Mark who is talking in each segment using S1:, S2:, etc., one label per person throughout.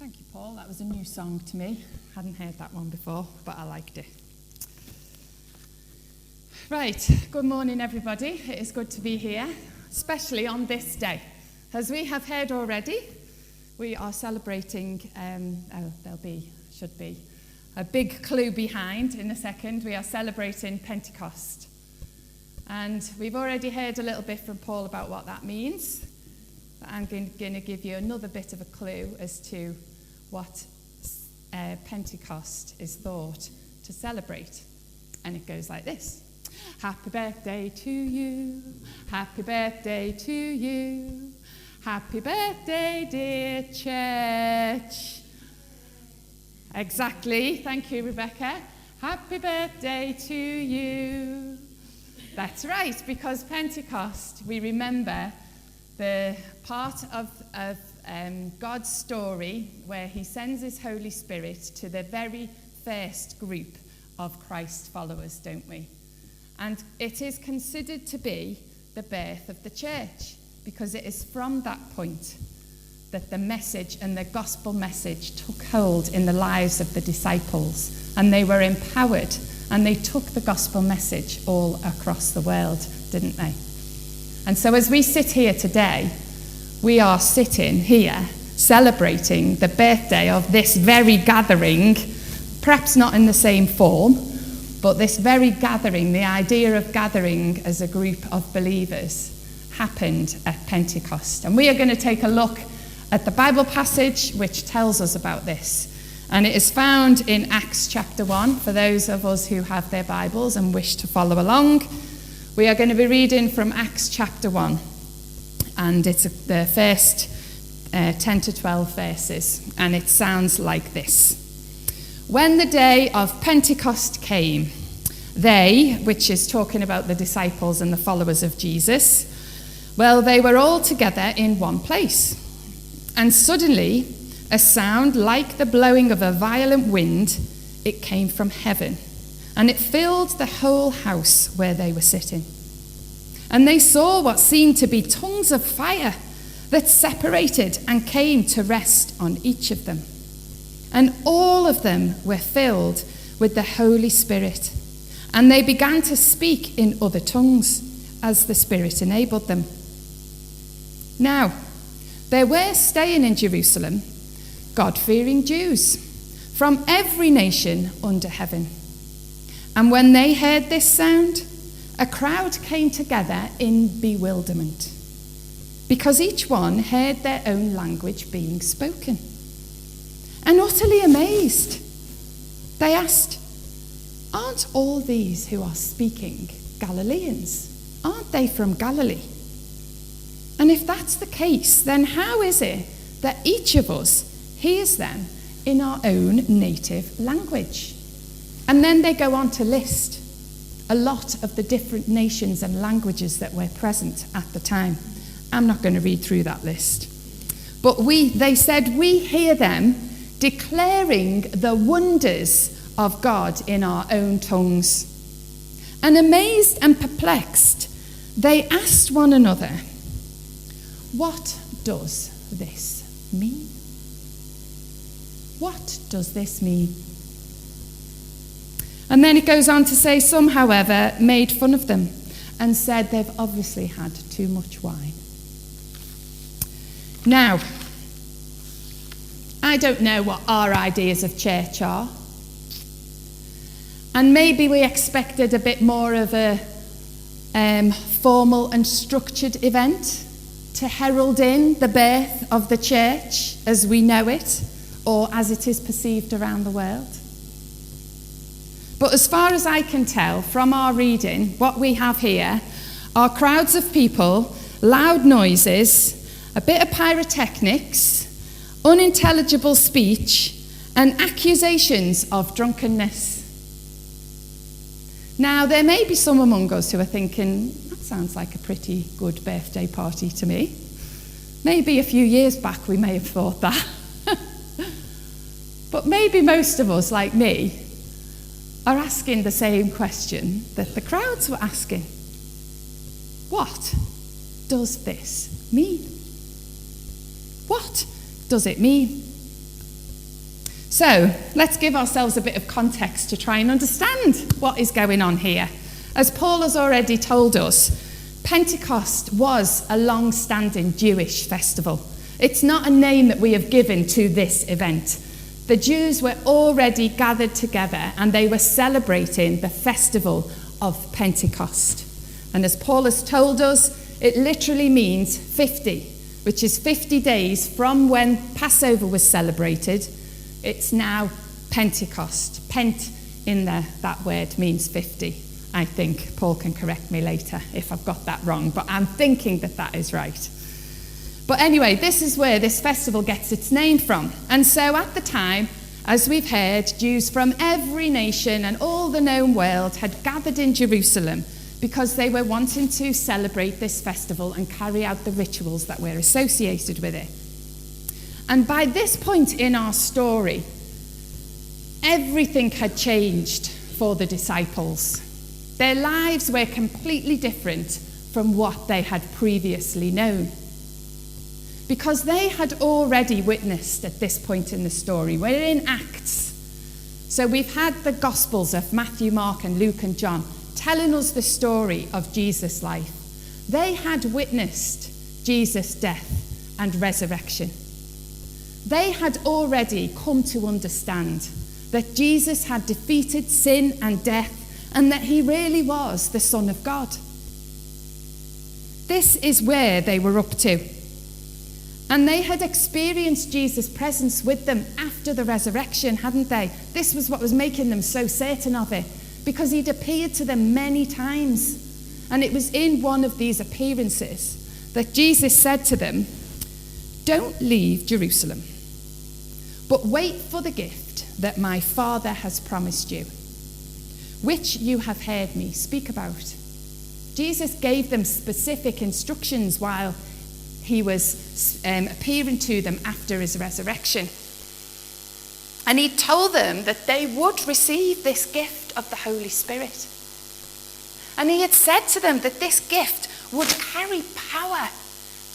S1: Thank you, Paul. That was a new song to me. Hadn't heard that one before, but I liked it. Right, good morning, everybody. It is good to be here, especially on this day. As we have heard already, we are celebrating, should be a big clue behind in a second. We are celebrating Pentecost. And we've already heard a little bit from Paul about what that means. But I'm going to give you another bit of a clue as to what Pentecost is thought to celebrate. And it goes like this. Happy birthday to you. Happy birthday to you. Happy birthday, dear church. Exactly. Thank you, Rebecca. Happy birthday to you. That's right, because Pentecost, we remember the part of God's story where he sends his Holy Spirit to the very first group of Christ followers, don't we? And it is considered to be the birth of the church, because it is from that point that the message and the gospel message took hold in the lives of the disciples, and they were empowered, and they took the gospel message all across the world, didn't they? And so as we sit here today, we are sitting here celebrating the birthday of this very gathering, perhaps not in the same form, but this very gathering, the idea of gathering as a group of believers, happened at Pentecost. And we are going to take a look at the Bible passage which tells us about this. And it is found in Acts chapter 1, for those of us who have their Bibles and wish to follow along. We are going to be reading from Acts chapter 1, and it's the first 10 to 12 verses, and it sounds like this. When the day of Pentecost came, they, which is talking about the disciples and the followers of Jesus, well, they were all together in one place. And suddenly, a sound like the blowing of a violent wind, it came from heaven, and it filled the whole house where they were sitting. And they saw what seemed to be tongues of fire that separated and came to rest on each of them. And all of them were filled with the Holy Spirit, and they began to speak in other tongues as the Spirit enabled them. Now, there were staying in Jerusalem God-fearing Jews from every nation under heaven. And when they heard this sound, a crowd came together in bewilderment, because each one heard their own language being spoken. And utterly amazed, they asked, "Aren't all these who are speaking Galileans? Aren't they from Galilee? And if that's the case, then how is it that each of us hears them in our own native language?" And then they go on to list a lot of the different nations and languages that were present at the time. I'm not going to read through that list. But they said, "We hear them declaring the wonders of God in our own tongues." And amazed and perplexed, they asked one another, "What does this mean? What does this mean?" And then it goes on to say, some, however, made fun of them and said they've obviously had too much wine. Now, I don't know what our ideas of church are. And maybe we expected a bit more of a formal and structured event to herald in the birth of the church as we know it, or as it is perceived around the world. But as far as I can tell from our reading, what we have here are crowds of people, loud noises, a bit of pyrotechnics, unintelligible speech, and accusations of drunkenness. Now, there may be some among us who are thinking, that sounds like a pretty good birthday party to me. Maybe a few years back we may have thought that. But maybe most of us, like me, are asking the same question that the crowds were asking. What does this mean? What does it mean? So let's give ourselves a bit of context to try and understand what is going on here. As Paul has already told us, Pentecost was a long-standing Jewish festival. It's not a name that we have given to this event. The Jews were already gathered together and they were celebrating the festival of Pentecost. And as Paul has told us, it literally means 50, which is 50 days from when Passover was celebrated. It's now Pentecost. Pent in there, that word means 50. I think Paul can correct me later if I've got that wrong, but I'm thinking that that is right. But anyway, this is where this festival gets its name from. And so at the time, as we've heard, Jews from every nation and all the known world had gathered in Jerusalem because they were wanting to celebrate this festival and carry out the rituals that were associated with it. And by this point in our story, everything had changed for the disciples. Their lives were completely different from what they had previously known. Because they had already witnessed at this point in the story. We're in Acts. So we've had the Gospels of Matthew, Mark, and Luke and John telling us the story of Jesus' life. They had witnessed Jesus' death and resurrection. They had already come to understand that Jesus had defeated sin and death and that he really was the Son of God. This is where they were up to. And they had experienced Jesus' presence with them after the resurrection, hadn't they? This was what was making them so certain of it, because he'd appeared to them many times. And it was in one of these appearances that Jesus said to them, "Don't leave Jerusalem, but wait for the gift that my Father has promised you, which you have heard me speak about." Jesus gave them specific instructions while he was appearing to them after his resurrection. And he told them that they would receive this gift of the Holy Spirit. And he had said to them that this gift would carry power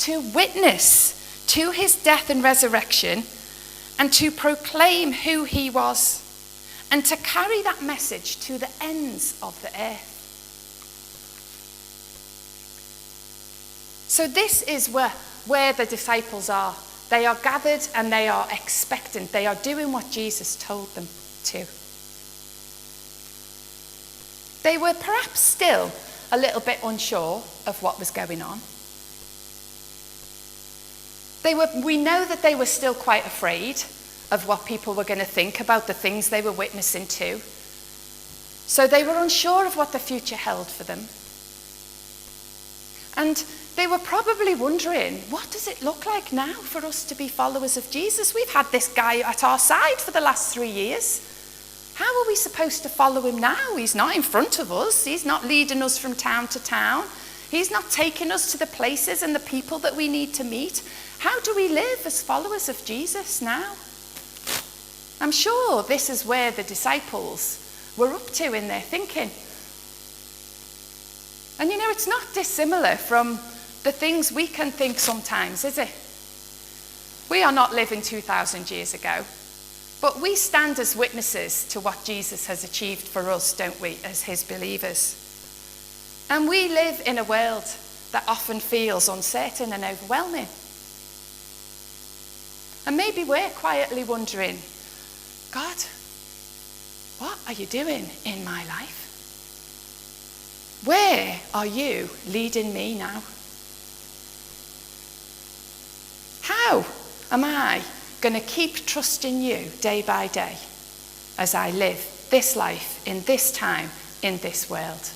S1: to witness to his death and resurrection and to proclaim who he was and to carry that message to the ends of the earth. So this is where the disciples are. They are gathered and they are expectant. They are doing what Jesus told them to. They were perhaps still a little bit unsure of what was going on. We know that they were still quite afraid of what people were going to think about the things they were witnessing to. So they were unsure of what the future held for them. And they were probably wondering, what does it look like now for us to be followers of Jesus? We've had this guy at our side for the last 3 years. How are we supposed to follow him now? He's not in front of us. He's not leading us from town to town. He's not taking us to the places and the people that we need to meet. How do we live as followers of Jesus now? I'm sure this is where the disciples were up to in their thinking. And you know, it's not dissimilar from the things we can think sometimes, is it? We are not living 2,000 years ago, but we stand as witnesses to what Jesus has achieved for us, don't we, as his believers? And we live in a world that often feels uncertain and overwhelming. And maybe we're quietly wondering, God, what are you doing in my life? Where are you leading me now? How am I going to keep trusting you day by day as I live this life in this time in this world?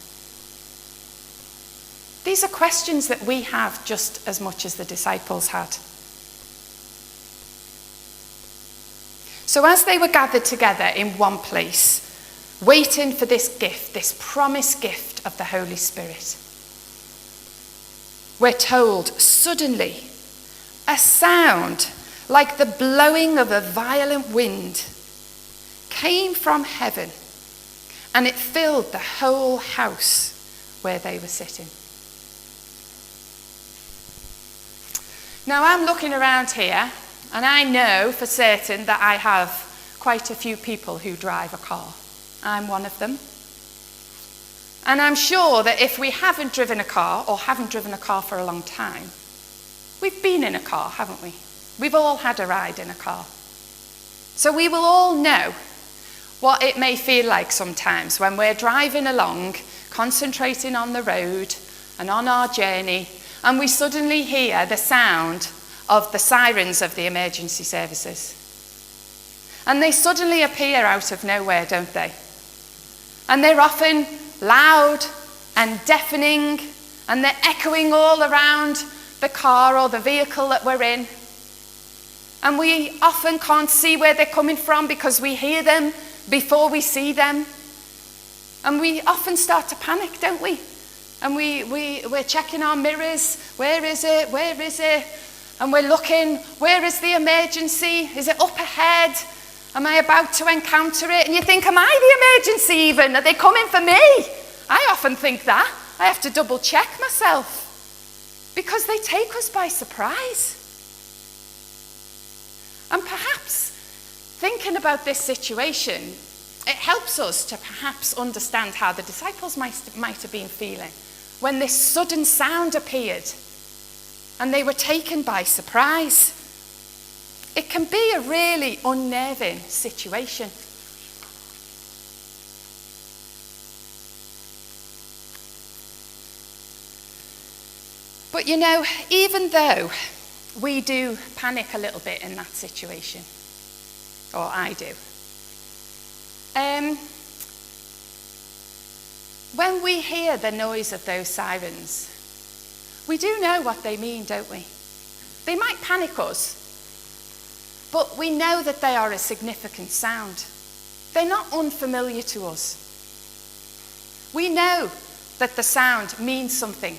S1: These are questions that we have just as much as the disciples had. So as they were gathered together in one place, waiting for this gift, this promised gift of the Holy Spirit, we're told, suddenly, a sound like the blowing of a violent wind came from heaven, and it filled the whole house where they were sitting. Now I'm looking around here, and I know for certain that I have quite a few people who drive a car. I'm one of them. And I'm sure that if we haven't driven a car, or haven't driven a car for a long time, we've been in a car, haven't we? We've all had a ride in a car. So we will all know what it may feel like sometimes when we're driving along, concentrating on the road and on our journey, and we suddenly hear the sound of the sirens of the emergency services. And they suddenly appear out of nowhere, don't they? And they're often loud and deafening, and they're echoing all around the car or the vehicle that we're in. And we often can't see where they're coming from because we hear them before we see them. And we often start to panic, don't we? And we're checking our mirrors. Where is it? Where is it? And we're looking, where is the emergency? Is it up ahead? Am I about to encounter it? And you think, am I the emergency even? Are they coming for me? I often think that. I have to double check myself because they take us by surprise. And perhaps thinking about this situation, it helps us to perhaps understand how the disciples might have been feeling when this sudden sound appeared and they were taken by surprise. It can be a really unnerving situation. But you know, even though we do panic a little bit in that situation, or I do, when we hear the noise of those sirens, we do know what they mean, don't we? They might panic us, but we know that they are a significant sound. They're not unfamiliar to us. We know that the sound means something.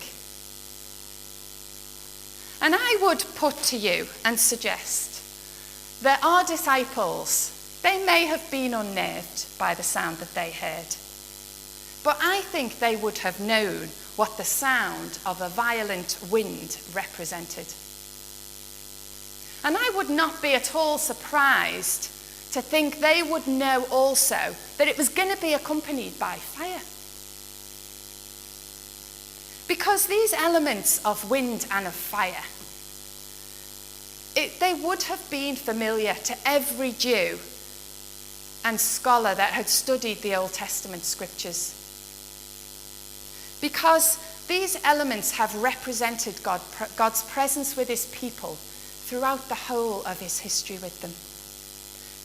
S1: And I would put to you and suggest that our disciples, they may have been unnerved by the sound that they heard. But I think they would have known what the sound of a violent wind represented. And I would not be at all surprised to think they would know also that it was going to be accompanied by fire. Because these elements of wind and of fire, they would have been familiar to every Jew and scholar that had studied the Old Testament scriptures. Because these elements have represented God's presence with his people throughout the whole of his history with them.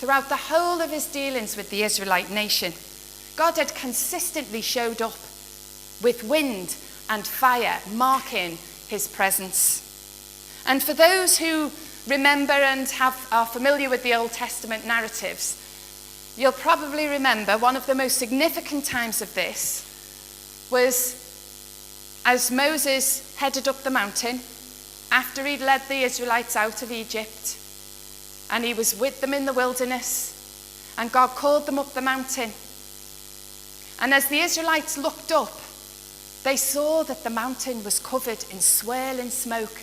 S1: Throughout the whole of his dealings with the Israelite nation, God had consistently showed up with wind and fire marking his presence. And for those who remember and are familiar with the Old Testament narratives, you'll probably remember one of the most significant times of this was as Moses headed up the mountain after he'd led the Israelites out of Egypt, and he was with them in the wilderness, and God called them up the mountain. And as the Israelites looked up, they saw that the mountain was covered in swirling smoke,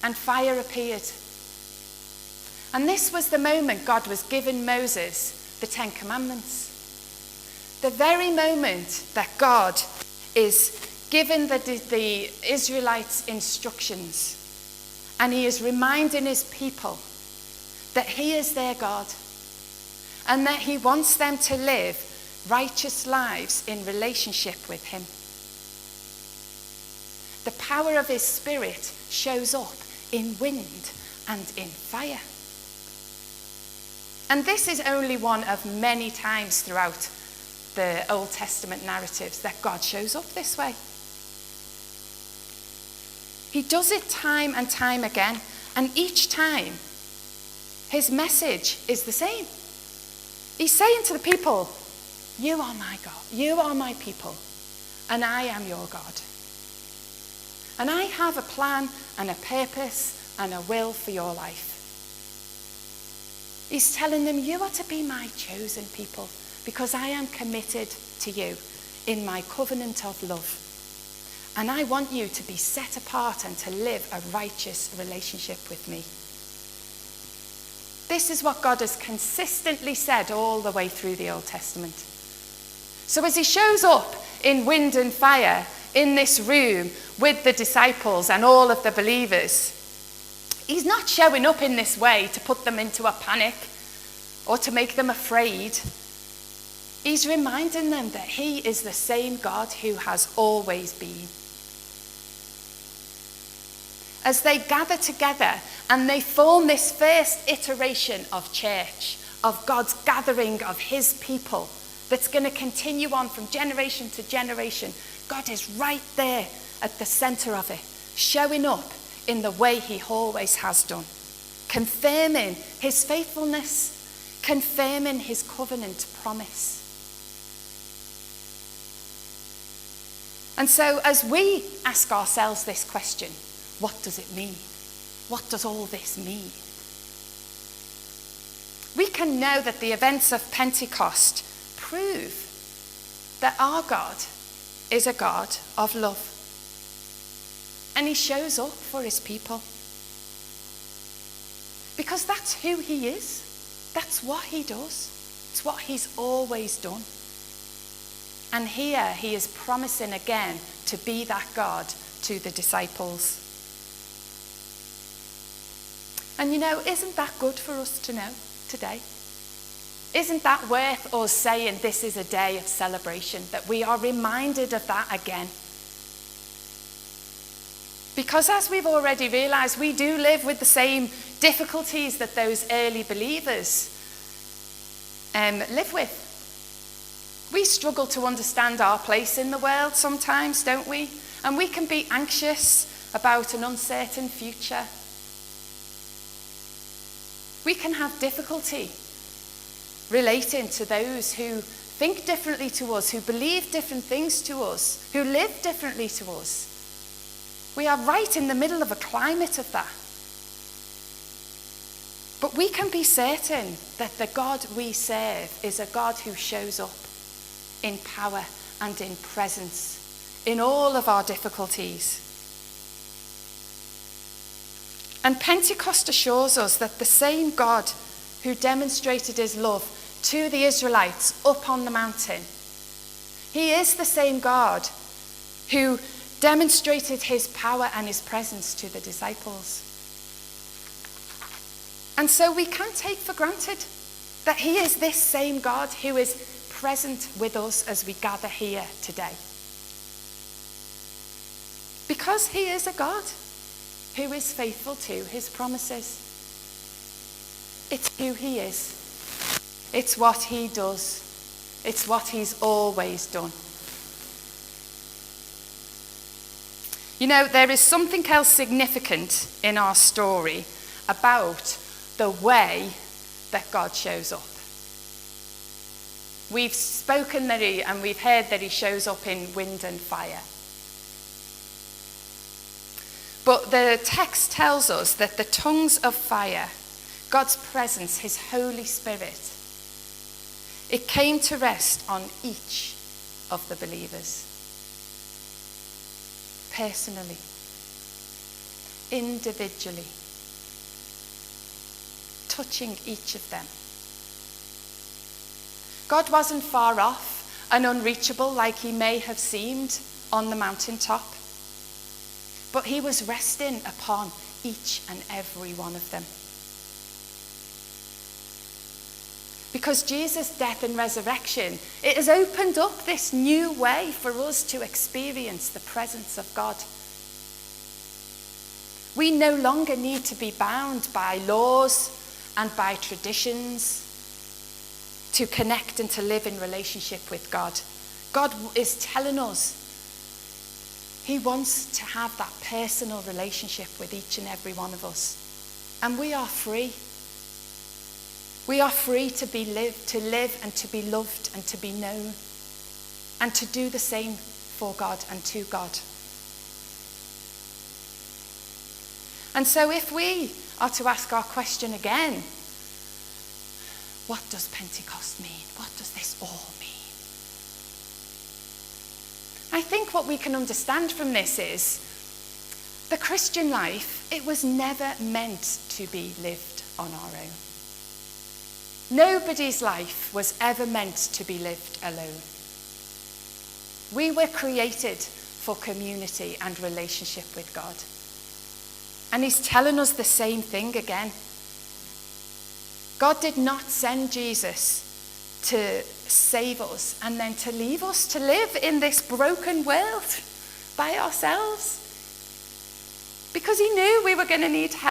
S1: and fire appeared. And this was the moment God was giving Moses the 10 Commandments. The very moment that God is giving the Israelites instructions, and he is reminding his people that he is their God and that he wants them to live righteous lives in relationship with him. The power of his Spirit shows up in wind and in fire. And this is only one of many times throughout the Old Testament narratives that God shows up this way. He does it time and time again, and each time his message is the same. He's saying to the people, you are my God, you are my people, and I am your God. And I have a plan and a purpose and a will for your life. He's telling them, you are to be my chosen people because I am committed to you in my covenant of love. And I want you to be set apart and to live a righteous relationship with me. This is what God has consistently said all the way through the Old Testament. So as he shows up in wind and fire in this room with the disciples and all of the believers, he's not showing up in this way to put them into a panic or to make them afraid. He's reminding them that he is the same God who has always been. As they gather together and they form this first iteration of church, of God's gathering of his people that's going to continue on from generation to generation, God is right there at the center of it, showing up in the way he always has done, confirming his faithfulness, confirming his covenant promise. And so as we ask ourselves this question, what does it mean? What does all this mean? We can know that the events of Pentecost prove that our God is a God of love. And he shows up for his people. Because that's who he is. That's what he does. It's what he's always done. And here he is promising again to be that God to the disciples. And you know, isn't that good for us to know today? Isn't that worth us saying this is a day of celebration, that we are reminded of that again? Because as we've already realised, we do live with the same difficulties that those early believers live with. We struggle to understand our place in the world sometimes, don't we? And we can be anxious about an uncertain future. We can have difficulty relating to those who think differently to us, who believe different things to us, who live differently to us. We are right in the middle of a climate of that. But we can be certain that the God we serve is a God who shows up in power and in presence in all of our difficulties. And Pentecost assures us that the same God who demonstrated his love to the Israelites up on the mountain, he is the same God who demonstrated his power and his presence to the disciples. And so we can't take for granted that he is this same God who is present with us as we gather here today. Because he is a God who is faithful to his promises. It's who he is. It's what he does. It's what he's always done. You know, there is something else significant in our story about the way that God shows up. We've spoken that and we've heard that he shows up in wind and fire. But the text tells us that the tongues of fire, God's presence, his Holy Spirit, it came to rest on each of the believers. Personally, individually, touching each of them. God wasn't far off and unreachable like he may have seemed on the mountaintop, but he was resting upon each and every one of them. Because Jesus' death and resurrection, it has opened up this new way for us to experience the presence of God. We no longer need to be bound by laws and by traditions to connect and to live in relationship with God. God is telling us he wants to have that personal relationship with each and every one of us. And we are free. We are free to live and to be loved and to be known and to do the same for God and to God. And so if we are to ask our question again, what does Pentecost mean? What does this all mean? I think what we can understand from this is the Christian life, it was never meant to be lived on our own.
S2: Nobody's life was ever meant to be lived alone. We were created for community and relationship with God. And he's telling us the same thing again. God did not send Jesus to save us and then to leave us to live in this broken world by ourselves, because he knew we were going to need help.